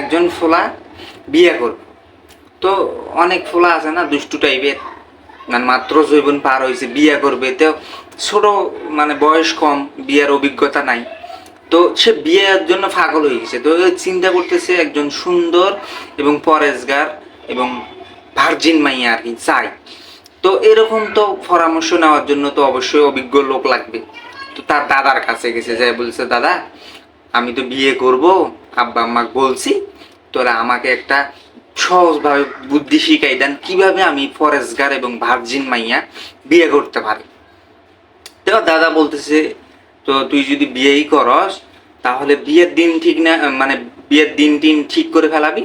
একজন ফোলা বিয়ে করবে। তো অনেক ফোলা আছে না দুষ্টু টাইপের, মানে মাত্র যৌবন পার হয়েছে, বিয়ে করবে, তো ছোট মানে বয়স কম, বিয়ের অভিজ্ঞতা নাই। তো সে বিয়ের জন্য পাগল হয়ে গেছে। তো চিন্তা করতেছে একজন সুন্দর এবং পরেশগার এবং ভার্জিন মাইয়া আর কি চাই। তো এরকম তো পরামর্শ নেওয়ার জন্য তো অবশ্যই অভিজ্ঞ লোক লাগবে। তো তার দাদার কাছে গেছে, যাই বলছে, দাদা আমি তো বিয়ে করব, আব্বা আম্মা বলছি, তোরা আমাকে একটা সহজভাবে বুদ্ধি শিখাই দেন কিভাবে আমি ফরেস্টগার এবং ভার্জিন মাইয়া বিয়ে করতে পারি। তো দাদা বলতেছে, তো তুই যদি বিয়েই করস তাহলে বিয়ের দিন ঠিক না, মানে বিয়ের দিন টিন ঠিক করে ফেলাবি,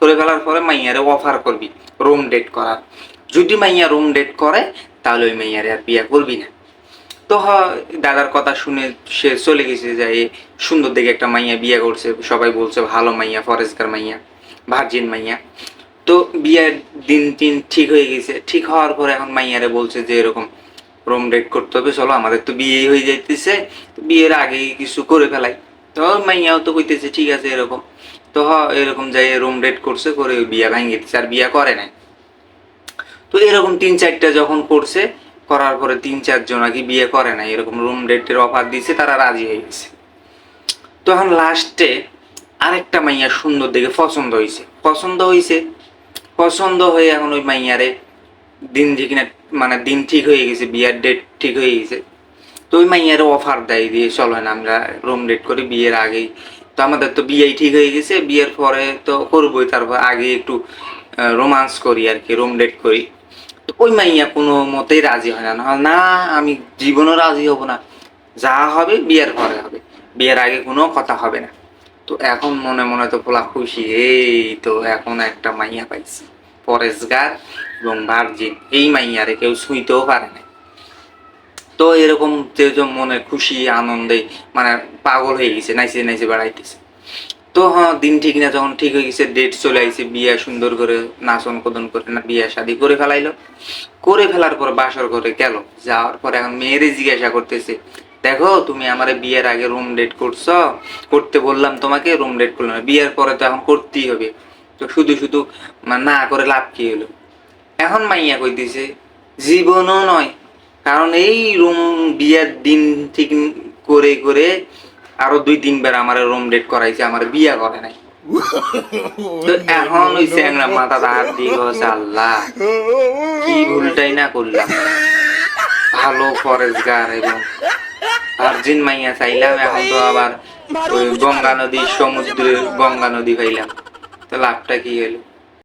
করে ফেলার পরে মাইয়ারে অফার করবি রুম ডেট করার। যদি মাইয়া রুম ডেট করে তাহলে ওই মাইয়ারে আর বিয়ে করবি না। তো দাদার কথা শুনে সে চলে গেছে, যে সুন্দর দেখে একটা মাইয়া বিয়ে করছে, সবাই বলছে ভালো মাইয়া, ফরেস্টগার মাইয়া, ভার্জিন মাইয়া। তো বিয়ের দিন টিন ঠিক হয়ে গেছে। ঠিক হওয়ার পরে এখন মাইয়ারে বলছে যে এরকম রুম ডেট করতে হবে, চলো আমাদের তো বিয়ে হয়ে যাইতেছে, বিয়ের আগে কিছু করে ফেলাই। তো মাইয়াও তো কইতেছে ঠিক আছে এরকম। তো এরকম যাই রুম ডেট করছে, করে বিয়া ভাঙিয়ে দিচ্ছে, আর বিয়া করে নাই। তো এরকম 3-4টা যখন করছে, করার পরে 3-4 জন আর কি বিয়ে করে নাই, এরকম রুম ডেটের অফার দিছে, তারা রাজি হয়ে গেছে। তো এখন লাস্টে আরেকটা মাইয়া সুন্দর দেখে পছন্দ হয়ে এখন ওই মাইয়ারে দিন ঠিক না, মানে দিন ঠিক হয়ে গেছে, বিয়ের ডেট ঠিক হয়ে গেছে। তো ওই মাইয়ারে অফার দেয় দিয়ে, চলো না আমরা রুম ডেট করি বিয়ের আগেই। তো আমাদের তো বিয়েই ঠিক হয়ে গেছে, বিয়ের পরে তো করবোই, তারপর আগে একটু রোমান্স করি আর কি, রুম ডেট করি। তো ওই মাইয়া কোনো মতেই রাজি হয় না, না আমি জীবনও রাজি হব না, যা হবে বিয়ের পরে হবে, বিয়ের আগে কোনো কথা হবে না। তো এখন মনে মনে তো পোলা খুশি, এই তো এখন একটা মাইয়া পাইছি, পরেশগার এবং ভার্জিন, এই মাইয়ারে কেউ ছুঁইতেও পারে না। তো এরকম যে মনে খুশি আনন্দে মানে পাগল হয়ে গেছে, নাইছে নাইছে বেড়াইতেছে। তো দিন ঠিক না, যখন ঠিক হয়ে গেছে, ডেট চলে আইছে, বিয়ে সুন্দর করে নাচন কদন করে না বিয়ে শাদি করে ফেলাইলো। করে ফেলার পর বাসর করে গেল, যাওয়ার পর এখন মেয়েরে জিজ্ঞাসা করতেছে, দেখো তুমি আমার বিয়ের আগে রুম ডেট করছো, করতে বললাম তোমাকে, রুম ডেট করলাম না, বিয়ের পরে তো এখন করতেই হবে, তো শুধু শুধু না করে লাভ কি হলো? এখন মাইয়া কইতেছে জীবনও নয়, কারণ এই রুম বিয়ের দিন ঠিক করে করে আরো 2-3 বার আমার রুম ডেট করাইছে, আমার বিয়া করে নাই। তো এখন ওই চ্যাংড়া মাথা হাত দিয়ে বলছে, আল্লাহ কি ভুলটাই না করলাম, ভালো ফরেস্টগার এবং ভার্জিন মাইয়া চাইলাম, এখন তো আবার ওই গঙ্গা নদী, সমুদ্রের গঙ্গা নদী পাইলাম, তো লাভটা কি হলো?